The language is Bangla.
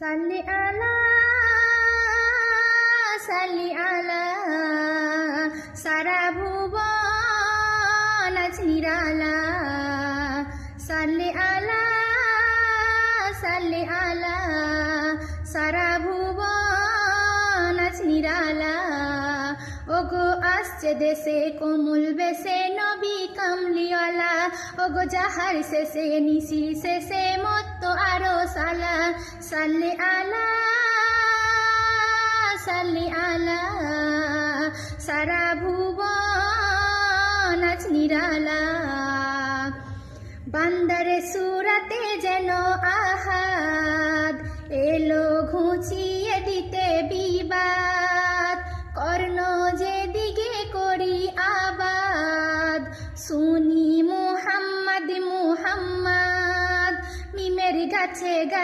সাল্লি আলা সাল্লি আলা সারা ভুবন আজ নিরালা সাল্লি আলা সাল্লি আলা সারা ভুবন আজ নিরালা ওগো আসছে দেশে কোমল বেশে নবী কামলিওয়ালা ওগো যাহার শেষে নিশি শেষে মত আরো সালা সাল্লি আলা সাল্লি আলা সারা ভুবন আজ নিরালা বান্দারে সুরাতে যেন আহাদ এলো ঘুচিয়ে দিতে বিবাদ কর্ণ যেদিকে করি আবাদ শুনি মুহাম্মদ মুহাম্মদ মিমের গাছে গাছে